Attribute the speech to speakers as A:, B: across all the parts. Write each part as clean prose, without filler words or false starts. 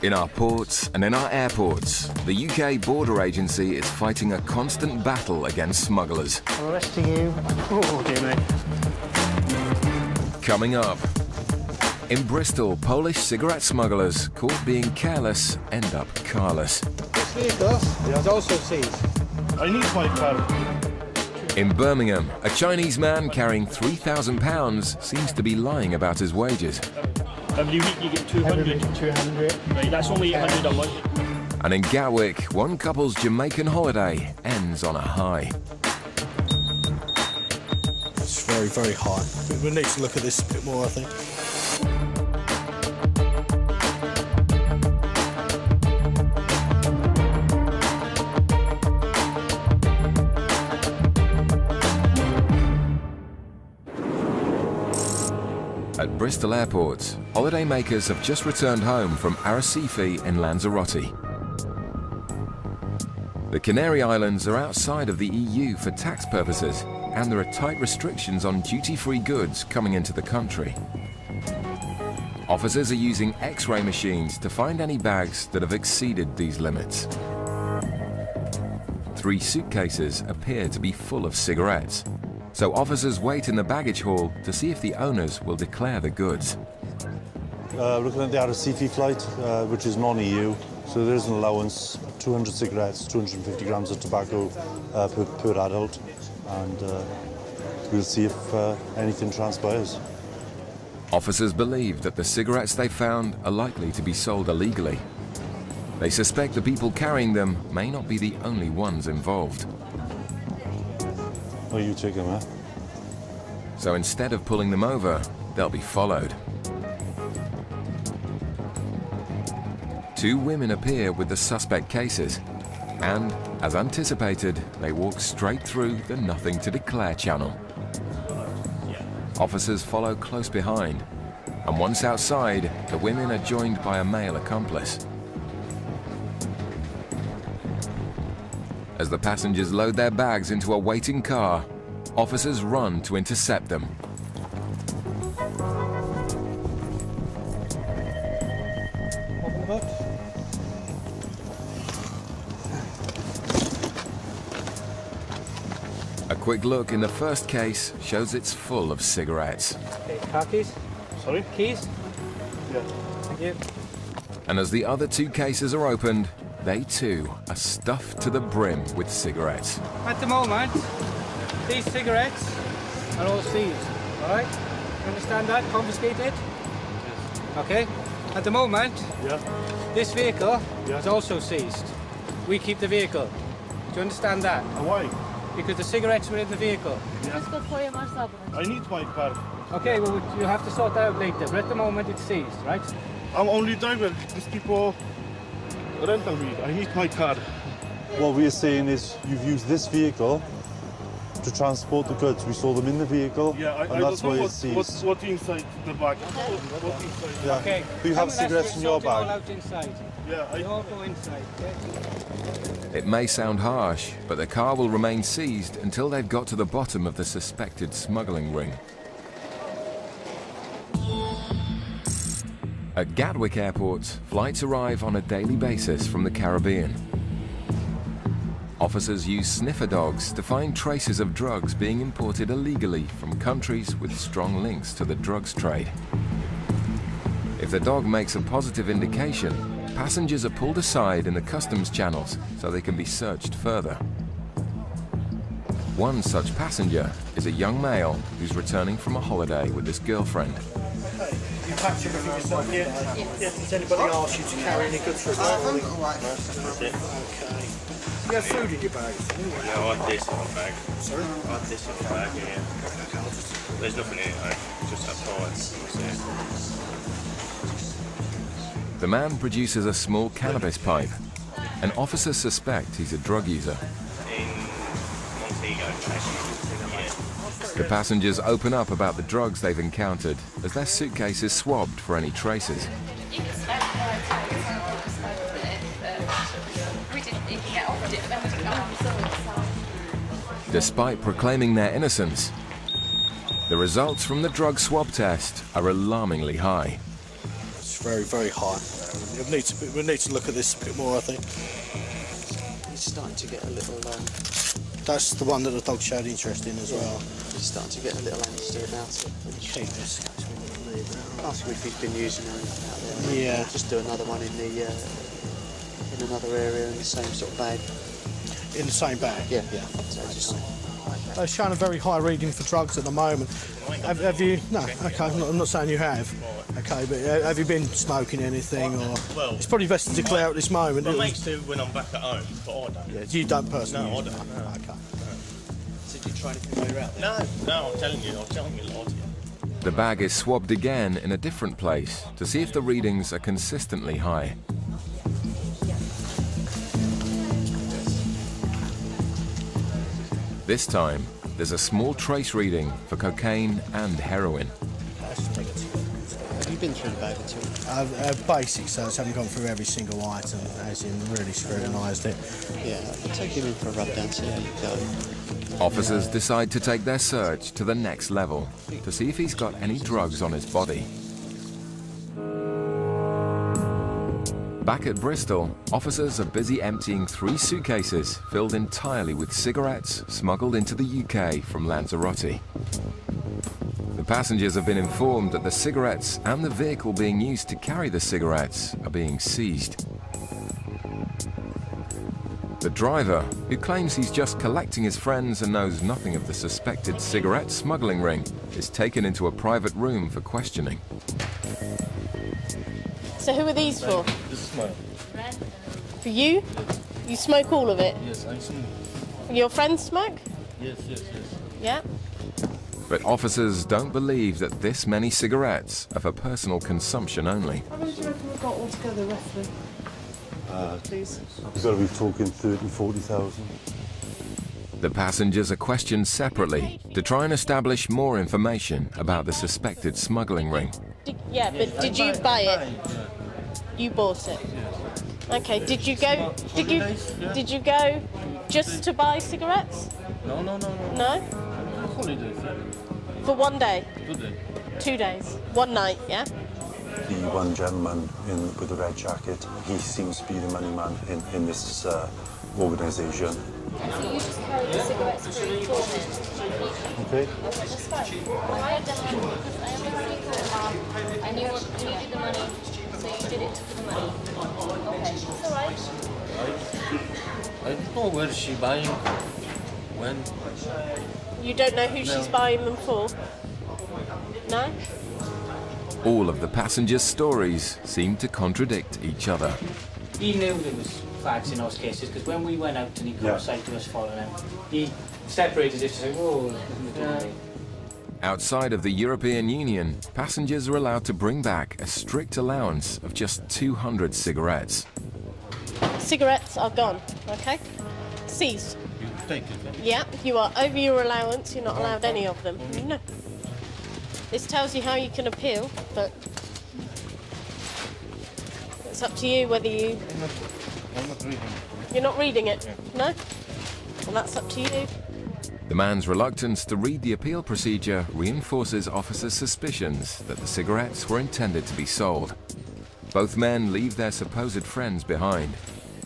A: In our ports and in our airports, the UK Border Agency is fighting a constant battle against smugglers.
B: I'm arresting you. Oh, dear me.
A: Coming up, in Bristol, Polish cigarette smugglers caught being careless end up carless.
B: This vehicle is also seized.
C: I need my car.
A: In Birmingham, a Chinese man carrying £3,000 seems to be lying about his wages.
C: Every week you get 200.
B: 200.
C: Right, that's only 800 a month.
A: And in Gatwick, one couple's Jamaican holiday ends on a high.
D: It's very, very high. We need to look at this a bit more, I think.
A: At Bristol Airport, holidaymakers have just returned home from Arrecife in Lanzarote. The Canary Islands are outside of the EU for tax purposes, and there are tight restrictions on duty-free goods coming into the country. Officers are using X-ray machines to find any bags that have exceeded these limits. 3 suitcases appear to be full of cigarettes. So officers wait in the baggage hall to see if the owners will declare the goods.
E: Looking at the Arrecife flight, which is non-EU, so there is an allowance, 200 cigarettes, 250 grams of tobacco per adult, and we'll see if anything transpires.
A: Officers believe that the cigarettes they found are likely to be sold illegally. They suspect the people carrying them may not be the only ones involved.
E: Oh, you take them, eh?
A: So instead of pulling them over, they'll be followed. 2 women appear with the suspect cases, and, as anticipated, they walk straight through the Nothing to Declare channel. Officers follow close behind, and once outside, the women are joined by a male accomplice. As the passengers load their bags into a waiting car, officers run to intercept them.
B: Open the book.
A: A quick look in the first case shows it's full of cigarettes.
B: Okay, car keys.
C: Sorry?
B: Keys.
C: Yeah.
B: Thank you.
A: And as the other 2 cases are opened, they too are stuffed to the brim with cigarettes.
B: At the moment, these cigarettes are all seized, all right? You understand that? Confiscated? Yes. Okay. At the moment, this vehicle is also seized. We keep the vehicle. Do you understand that?
C: Why?
B: Because the cigarettes were in the vehicle.
C: I need my car.
B: Okay, well, you have to sort that out later, but at the moment it's seized, right?
C: I'm only driver. These people rental me. I need my car.
E: What we're saying is you've used this vehicle to transport the goods. We saw them in the vehicle,
C: Yeah,
E: and
C: I
E: that's
C: don't
E: why
C: know
E: it's seized.
C: what inside the bag. What inside?
E: Yeah.
B: Okay.
E: Do you have
B: Unless
E: cigarettes
B: we
E: in your
B: sort it all
E: bag?
B: out inside.
C: Yeah,
B: They all go inside, okay?
A: It may sound harsh, but the car will remain seized until they've got to the bottom of the suspected smuggling ring. At Gatwick Airport, flights arrive on a daily basis from the Caribbean. Officers use sniffer dogs to find traces of drugs being imported illegally from countries with strong links to the drugs trade. If the dog makes a positive indication, passengers are pulled aside in the customs channels so they can be searched further. One such passenger is a young male who's returning from a holiday with his girlfriend.
D: You packed everything yourself, yeah? Yeah. Does anybody ask you to carry any goods for us? Okay. You have food in your bag?
F: No, I had this in my bag.
D: Sorry?
F: I had this in my bag, yeah. There's nothing in it, though. Just that price.
A: The man produces a small cannabis pipe, and officers suspect he's a drug user.
F: In Montego. Yeah.
A: The passengers open up about the drugs they've encountered as their suitcase is swabbed for any traces. Despite proclaiming their innocence, the results from the drug swab test are alarmingly high.
D: It's very, very high. We need to look at this a bit more, I think.
G: It's starting to get a little...
D: That's the one that the dog showed interest in as well.
G: He's starting to get a little angsty about it.
D: Keep this.
G: Ask him if he's been using anything out there.
D: Yeah.
G: Just do another one in the in another area in the same sort of bag.
D: In the same bag?
G: Yeah.
D: Yeah.
G: So
D: They're showing a very high reading for drugs at the moment. Have you? No. Okay. I'm not saying you have. Okay, but have you been smoking anything, or?
F: Well,
D: it's probably best to declare at this moment.
F: My mates do when I'm back at home, but I don't.
D: Yeah, you don't personally.
F: No, I
D: use
F: don't.
D: it.
F: No.
D: Okay.
G: So do you try anything while you're out there?
F: No, I'm telling you, a lot.
A: The bag is swabbed again in a different place to see if the readings are consistently high. This time, there's a small trace reading for cocaine and heroin.
G: Have you been through the bag at all?
D: Basic, so I haven't gone through every single item, as in really scrutinised it.
G: Yeah, take him in for a rub down, see how you go.
A: Officers decide to take their search to the next level to see if he's got any drugs on his body. Back at Bristol, officers are busy emptying 3 suitcases filled entirely with cigarettes smuggled into the UK from Lanzarote. The passengers have been informed that the cigarettes and the vehicle being used to carry the cigarettes are being seized. The driver, who claims he's just collecting his friends and knows nothing of the suspected cigarette smuggling ring, is taken into a private room for questioning.
H: So who are these for?
C: This is mine.
H: For you? You smoke all of it?
C: Yes, I smoke.
H: Your friends smoke?
C: Yes.
H: Yeah.
A: But officers don't believe that this many cigarettes are for personal consumption only.
H: How many do you reckon we've got altogether, roughly? Please.
E: You've got to be talking 30, 40,000.
A: The passengers are questioned separately to try and establish more information about the suspected smuggling ring.
H: Yeah, but did you buy it? You bought it. Okay. Did you go? Did you go just to buy cigarettes?
C: No.
H: No.
C: Holidays, yeah.
H: For one day.
C: 2 days.
H: 2 days. One night. Yeah.
E: The one gentleman with the red jacket, he seems to be the money man in this organisation.
I: So you just carry the cigarettes through for him?
E: Okay.
I: That's fine. I had them because I only thought and you needed the money, so you did it for the money. Okay, it's alright.
C: I don't know where she buying, when.
H: You don't know who she's buying them for? No?
A: All of the passengers' stories seem to contradict each other.
B: He knew there was fags in those cases because when we went out and he caught sight of us following him, he separated as if to say, whoa.
A: Outside of the European Union, passengers are allowed to bring back a strict allowance of just 200 cigarettes.
H: Cigarettes are gone, okay? Seized.
C: You take it,
H: Yeah, you are over your allowance, you're not allowed any of them. No. This tells you how you can appeal, but it's up to you whether you...
C: I'm not reading it.
H: You're not reading it? No? Well, that's up to you.
A: The man's reluctance to read the appeal procedure reinforces officers' suspicions that the cigarettes were intended to be sold. Both men leave their supposed friends behind.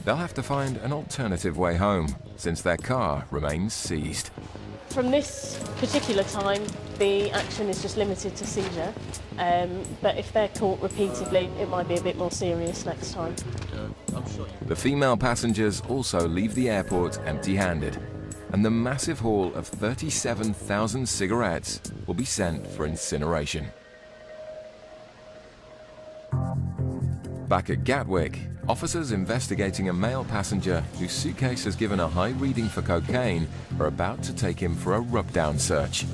A: They'll have to find an alternative way home, since their car remains seized.
H: From this particular time, the action is just limited to seizure, but if they're caught repeatedly, it might be a bit more serious next time.
A: The female passengers also leave the airport empty-handed, and the massive haul of 37,000 cigarettes will be sent for incineration. Back at Gatwick, officers investigating a male passenger whose suitcase has given a high reading for cocaine are about to take him for a rub-down search.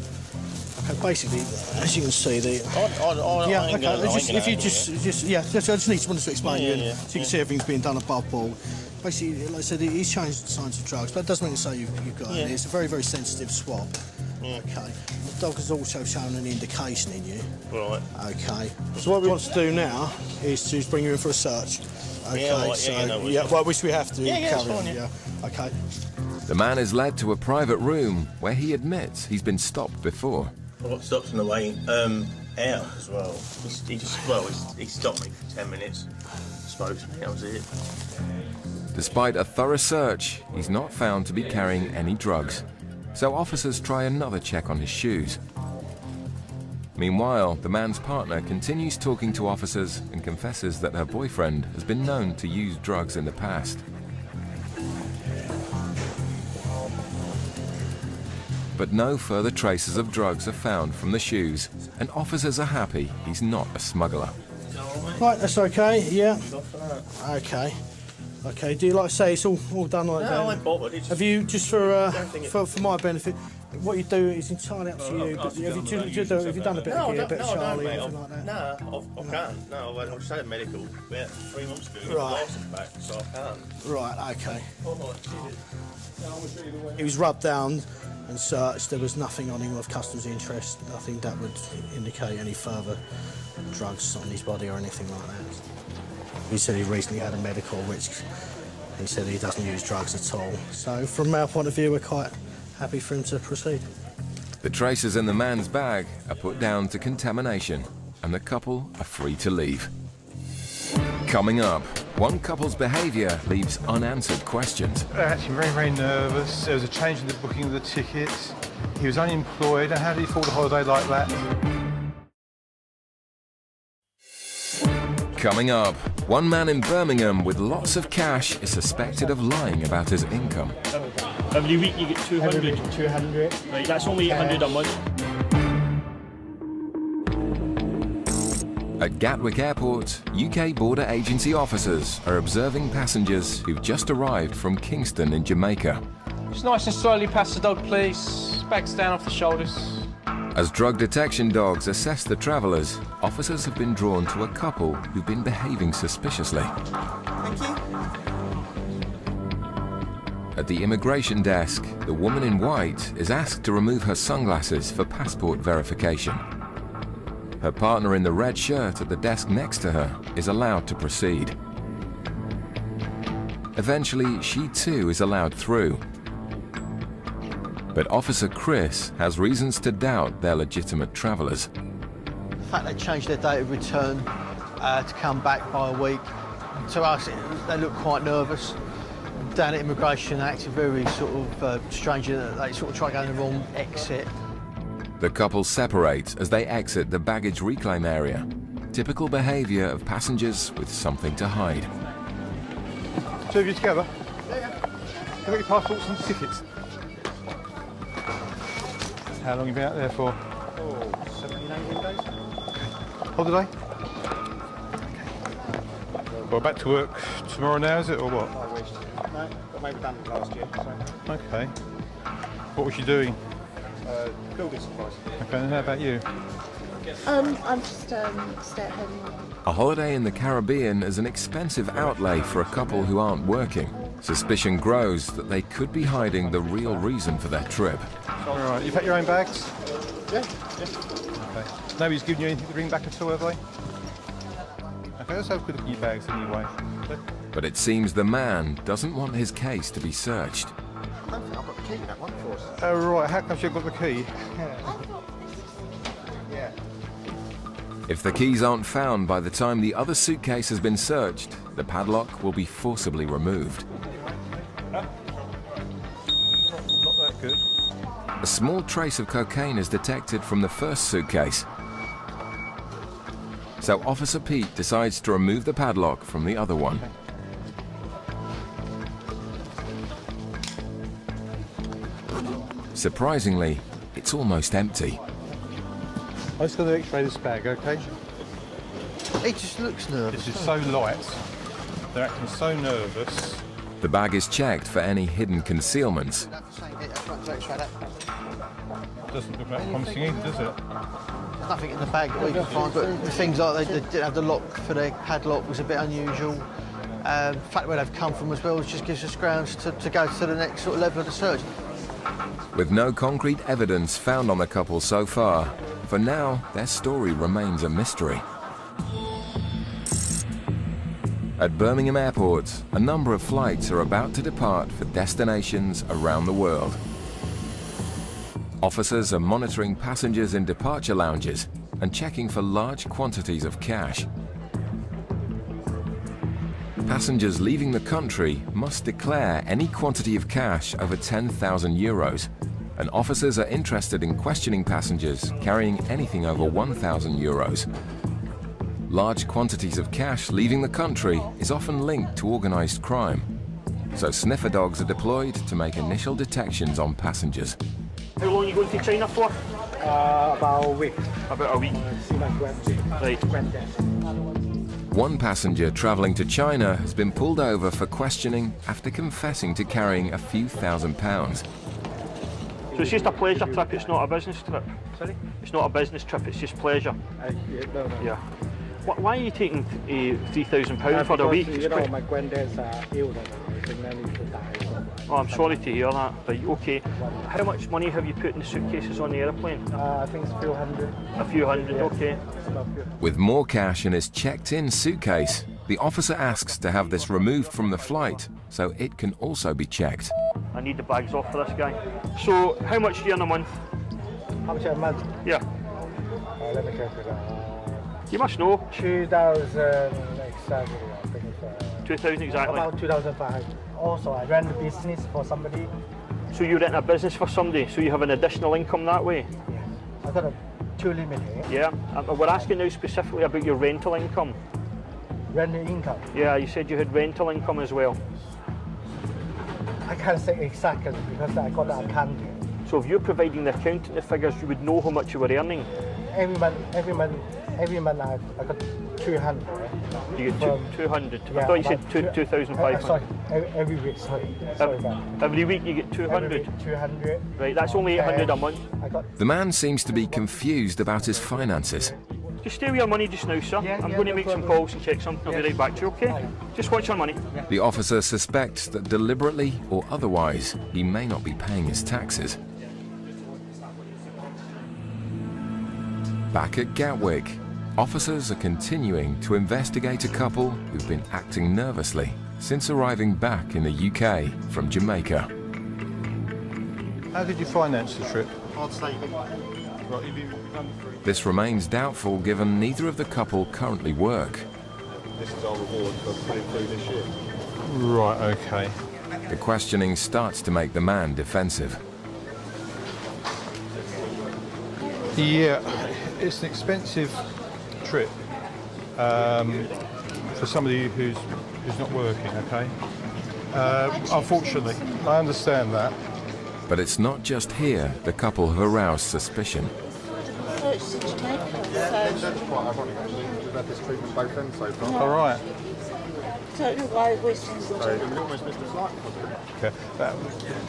D: Okay, basically, as you can see, the
F: I
D: I just wanted to explain to you, so you can see everything's being done above board. Basically, like I said, he's showing signs of drugs, but it doesn't mean to say you've got it. It's a very, very sensitive swab. Okay. The dog has also shown an indication in you.
F: Right.
D: Okay. So what we want to do now is to bring you in for a search. Okay. Which we have to carry on. Yeah. Okay.
A: The man is led to a private room where he admits he's been stopped before.
F: I got stopped on the way. out as well. He stopped me for 10 minutes, spoke to me, that was it.
A: Despite a thorough search, he's not found to be carrying any drugs. So officers try another check on his shoes. Meanwhile, the man's partner continues talking to officers and confesses that her boyfriend has been known to use drugs in the past. But no further traces of drugs are found from the shoes, and officers are happy he's not a smuggler.
D: Right, that's okay, yeah. Okay. Okay, do you like to say it's all done like that?
F: No, I ain't bothered.
D: Have you, just for my benefit, what you do is entirely up to you, but have you done a bit of gear, a bit of Charlie, anything like that?
F: No, I can't. No, I just had a medical about 3 months ago.
D: Right.
F: My license back, so I can't.
D: Right, okay. He was rubbed down and searched. There was nothing on him of customs interest, nothing that would indicate any further drugs on his body or anything like that. He said he recently had a medical, which he said he doesn't use drugs at all. So from our point of view, we're quite happy for him to proceed.
A: The traces in the man's bag are put down to contamination, and the couple are free to leave. Coming up, one couple's behaviour leaves unanswered questions.
J: They're actually very, very nervous. There was a change in the booking of the tickets. He was unemployed, and how did he afford a holiday like that?
A: Coming up, one man in Birmingham with lots of cash is suspected of lying about his income.
K: Every week you get 200. 200. Right, that's only 800 a month.
A: At Gatwick Airport, UK border agency officers are observing passengers who've just arrived from Kingston in Jamaica.
L: Just nice and slowly past the dog, please. Bags down off the shoulders.
A: As drug detection dogs assess the travellers, officers have been drawn to a couple who've been behaving suspiciously.
M: Thank you.
A: At the immigration desk, the woman in white is asked to remove her sunglasses for passport verification. Her partner in the red shirt at the desk next to her is allowed to proceed. Eventually, she too is allowed through. But Officer Chris has reasons to doubt they're legitimate travellers.
N: The fact they changed their date of return to come back by a week, to us they look quite nervous. Down at immigration they acted very sort of strange, they sort of try going the wrong exit.
A: The couple separate as they exit the baggage reclaim area. Typical behaviour of passengers with something to hide.
J: Two of you together? Yeah. Can I get your passports and tickets? How long have you been out there for?
N: Oh, 17, 18 days.
J: Holiday? Okay. Well, back to work tomorrow now, is it, or what?
N: I wish. No, got made redundant last year. So.
J: Okay. What was you doing?
N: Building supplies.
J: Okay, and how about you?
H: I'm just stay-at-home mum.
A: A holiday in the Caribbean is an expensive outlay for a couple who aren't working. Suspicion grows that they could be hiding the real reason for their trip.
J: All right, you packed your own bags?
N: Yeah.
J: Okay. Nobody's given you anything to bring back at all, have they? Okay, let's have a good look at your bags anyway. Okay.
A: But it seems the man doesn't want his case to be searched.
N: I don't think I've got the key in that one for us.
J: Oh, right, how come you've got the key?
N: Yeah.
A: If the keys aren't found by the time the other suitcase has been searched, the padlock will be forcibly removed.
J: Not that good.
A: A small trace of cocaine is detected from the first suitcase. So Officer Pete decides to remove the padlock from the other one. Surprisingly, it's almost empty.
J: I'm just going to x-ray this bag, okay?
N: He just looks nervous.
J: This is so light. They're acting so nervous.
A: The bag is checked for any hidden concealments.
J: Doesn't look that promising either, does it?
N: There's nothing in the bag that we can find, but the things like they didn't have the lock for their padlock was a bit unusual. The fact where they've come from as well just gives us grounds to go to the next sort of level of the search.
A: With no concrete evidence found on the couple so far, for now, their story remains a mystery. At Birmingham Airport, a number of flights are about to depart for destinations around the world. Officers are monitoring passengers in departure lounges and checking for large quantities of cash. Passengers leaving the country must declare any quantity of cash over 10,000 euros, and officers are interested in questioning passengers carrying anything over 1,000 euros. Large quantities of cash leaving the country is often linked to organised crime, so sniffer dogs are deployed to make initial detections on passengers.
K: How long are you going to China for?
B: About a week.
K: About a week.
B: See my granddad.
A: One passenger travelling to China has been pulled over for questioning after confessing to carrying a few £1,000s.
K: So it's just a pleasure trip, it's not a business trip?
B: Sorry?
K: It's not a business trip, it's just pleasure?
B: No.
K: Yeah. Why are you taking £3,000 for a week?
B: You know, my granddad's ill, so now he's to die.
K: Oh, I'm sorry to hear that. Right, okay. How much money have you put in the suitcases on the aeroplane?
B: I think it's a few hundred.
K: A few hundred,
B: yeah.
K: Okay.
A: With more cash in his checked-in suitcase, the officer asks to have this removed from the flight so it can also be checked.
K: I need the bags off for this guy. So, how much do you earn a month?
B: How much a month?
K: Yeah.
B: Let me calculate.
K: You must know.
B: 2,000 exactly, I think it's
K: 2,000 exactly?
B: About 2,500. Also, I ran the business for somebody.
K: So you rent a business for somebody, so you have an additional income that way?
B: Yeah. I got a 2 limit here.
K: Yeah. We're asking now specifically about your rental income.
B: Rental income?
K: Yeah, you said you had rental income as well.
B: I can't say exactly because I got the accounting.
K: So if you're providing the accountant the figures, you would know how much you were earning?
B: Every month I got 200.
K: You get 200?
B: Yeah,
K: I thought you said 2,500.
B: Sorry, every week, sorry.
K: Every week you get 200?
B: Every week 200.
K: Right, that's only 800 a month.
A: The man seems to be confused about his finances.
K: Just stay with your money just now, sir. I'm going to make some calls and check something. I'll be right back to you, okay? Just watch your money.
A: The officer suspects that deliberately or otherwise, he may not be paying his taxes. Back at Gatwick, officers are continuing to investigate a couple who've been acting nervously since arriving back in the UK from Jamaica.
J: How did you finance the trip?
A: This remains doubtful given neither of the couple currently work.
C: This is our reward for putting through this ship.
J: Right, okay.
A: The questioning starts to make the man defensive.
J: Yeah, it's an expensive trip for somebody who's not working, okay? Unfortunately, I understand that.
A: But it's not just here the couple have aroused suspicion.
H: So it's in Jamaica,
C: That's quite ironic actually. We've had this treatment both ends so far.
J: All right.
H: I don't know why we're single.
C: We almost missed a flight.
J: Okay.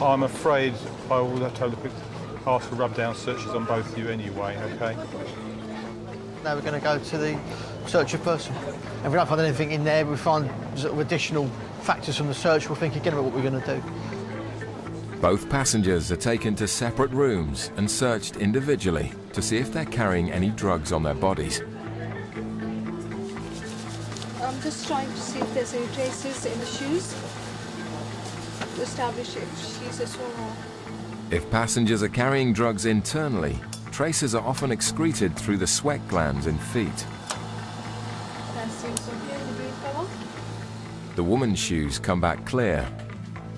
J: I'm afraid I will have to ask for rub-down searches on both of you anyway, okay?
N: Now we're going to go to the search of person. If we don't find anything in there, we find sort of additional factors from the search, we'll think again about what we're going to do.
A: Both passengers are taken to separate rooms and searched individually to see if they're carrying any drugs on their bodies.
M: I'm just trying to see if there's any traces in the shoes to establish if she's a swimmer.
A: If passengers are carrying drugs internally, traces are often excreted through the sweat glands in feet.
M: That seems to be in the green color.
A: The woman's shoes come back clear.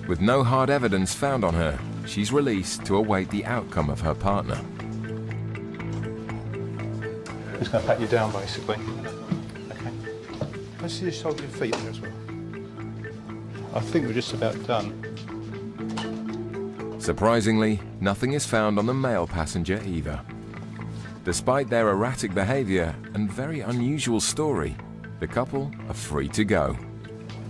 A: With no hard evidence found on her, she's released to await the outcome of her partner.
J: Just going to pat you down, basically. Okay. Let's see you hold your feet there as well. I think we're just about done.
A: Surprisingly, nothing is found on the male passenger either. Despite their erratic behaviour and very unusual story, the couple are free to go.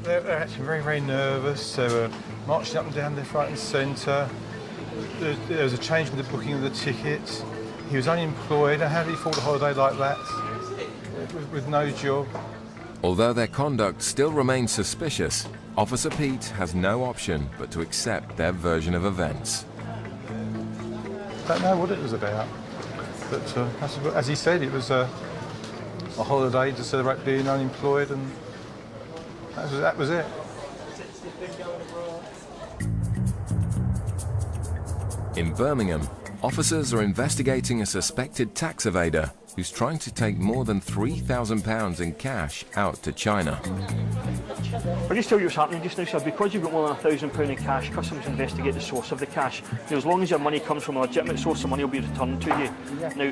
J: They're actually very, very nervous. They were marching up and down left, right and centre. There was a change in the booking of the tickets. He was unemployed. How did he afford a holiday like that with no job?
A: Although their conduct still remains suspicious, Officer Pete has no option but to accept their version of events.
J: Don't know what it was about, but as he said, it was a holiday to celebrate being unemployed, and that was it.
A: In Birmingham, officers are investigating a suspected tax evader who's trying to take more than £3,000 in cash out to China.
K: I'll just tell you what's happening just now, sir. Because you've got more than £1,000 in cash, customs investigate the source of the cash. Now, as long as your money comes from a legitimate source, the money will be returned to you. Now,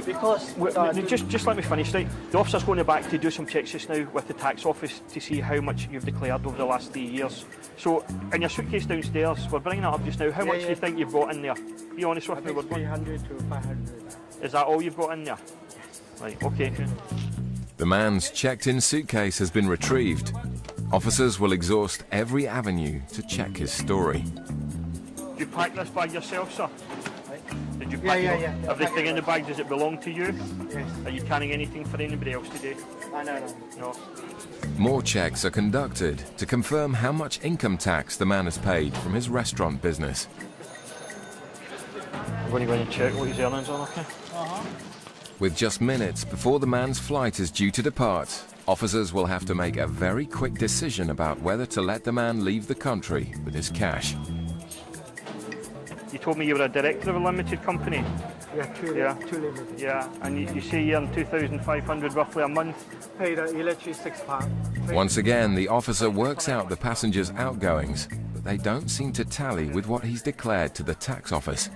K: just let me finish, right? The officer's going back to do some checks just now with the tax office to see how much you've declared over the last 3 years. So, in your suitcase downstairs, we're bringing that up just now. How much do you think you've got in there? Be honest with me.
B: 300 to 500.
K: Is that all you've got in there? Right, okay.
A: The man's checked-in suitcase has been retrieved. Officers will exhaust every avenue to check his story.
K: Did you pack this bag yourself, sir? Did you pack everything in the bag? Does it belong to you?
B: Yes.
K: Are you carrying anything for anybody else today? No.
A: More checks are conducted to confirm how much income tax the man has paid from his restaurant business.
K: I'm going to go in and check what his earnings are, okay?
A: With just minutes before the man's flight is due to depart, officers will have to make a very quick decision about whether to let the man leave the country with his cash.
K: You told me you were a director of a limited company?
B: Yeah, two limited.
K: Yeah, and you say you earn 2,500 roughly a month?
B: Pay the electric £6.
A: Once again, the officer works out the passenger's outgoings, but they don't seem to tally with what he's declared to the tax office.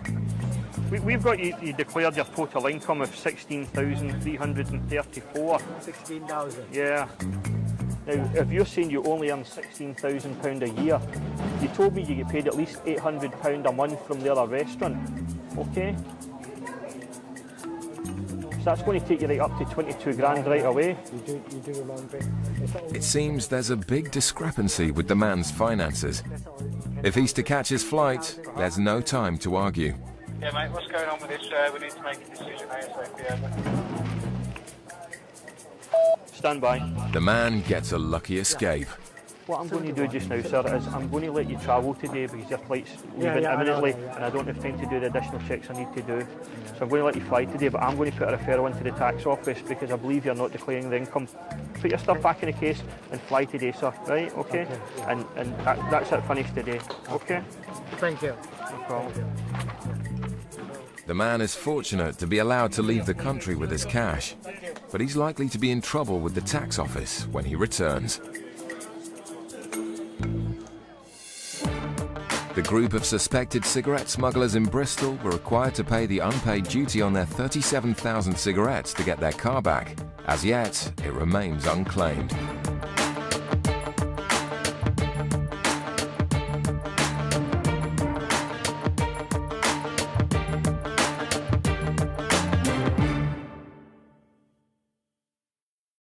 K: We've got you declared your total income of 16,334.
B: 16,000?
K: Yeah. Now, if you're saying you only earn £16,000 a year, you told me you get paid at least £800 a month from the other restaurant, okay? So that's going to take you right up to 22 grand right away.
B: You do the laundry.
A: It seems there's a big discrepancy with the man's finances. If he's to catch his flight, there's no time to argue.
O: Yeah, mate, what's going on with this? We need to make a decision ASAP.
K: Stand by.
A: The man gets a lucky escape.
K: What I'm going to do just now, sir, is I'm going to let you travel today because your flight's leaving imminently and I don't have time to do the additional checks I need to do. So I'm going to let you fly today, but I'm going to put a referral into the tax office because I believe you're not declaring the income. Put your stuff back in the case and fly today, sir, right? Okay? And that's it, finished today, okay?
B: Thank you.
K: No problem.
A: The man is fortunate to be allowed to leave the country with his cash, but he's likely to be in trouble with the tax office when he returns. The group of suspected cigarette smugglers in Bristol were required to pay the unpaid duty on their 37,000 cigarettes to get their car back. As yet, it remains unclaimed.